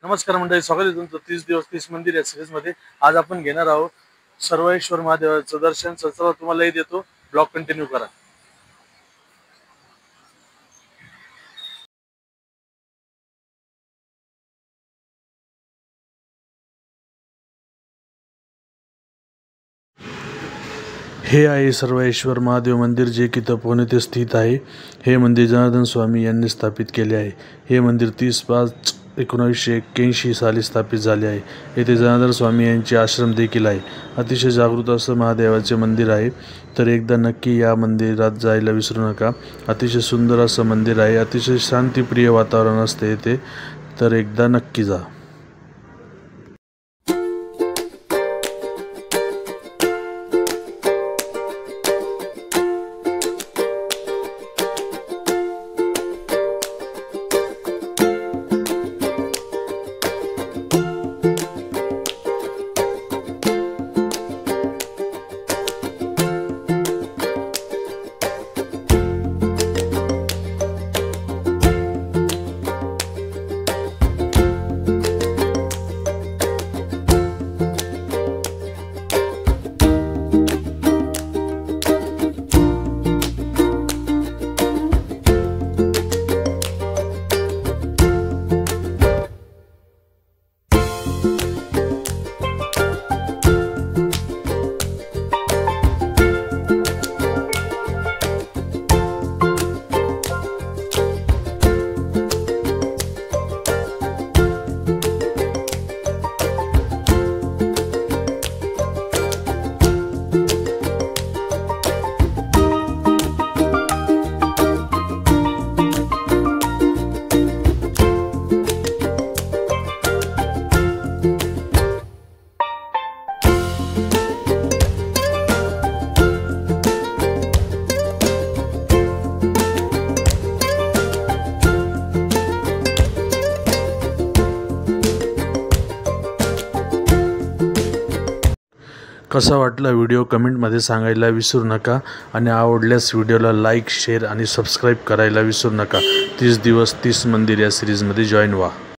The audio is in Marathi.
नमस्कार मंडळी, स्वागत आहे तुमचं 30 दिवस 30 मंदिर या सिरीज मध्ये। आज आपण घेणार आहोत सर्वेश्वर महादेवाचं दर्शन। चला तुम्हालाही देतो, ब्लॉग कंटिन्यू करा। हे आहे सर्वेश्वर महादेव मंदिर, जे की तपोवन येथे स्थित आहे। हे मंदिर जनार्दन स्वामी यांनी स्थापित केले आहे। हे मंदिर 30/5/1981 साली स्थापित झाले आहे। येथे जनार्दन स्वामी यांचे आश्रम देखील आहे। अतिशय जागृत असं महादेवाचे मंदिर आहे, तर एकदा नक्की या मंदिरात जायला विसरू नका। अतिशय सुंदर असं मंदिर आहे, अतिशय शांतिप्रिय वातावरण असते येथे, तर एकदा नक्की जा। कसा वाटला व्हिडिओ कमेंटमध्ये सांगायला विसरू नका, आणि आवडल्यास व्हिडिओला लाईक, शेअर आणि सबस्क्राईब करायला विसरू नका। 30 दिवस 30 मंदिर या सिरीजमध्ये जॉईन व्हा।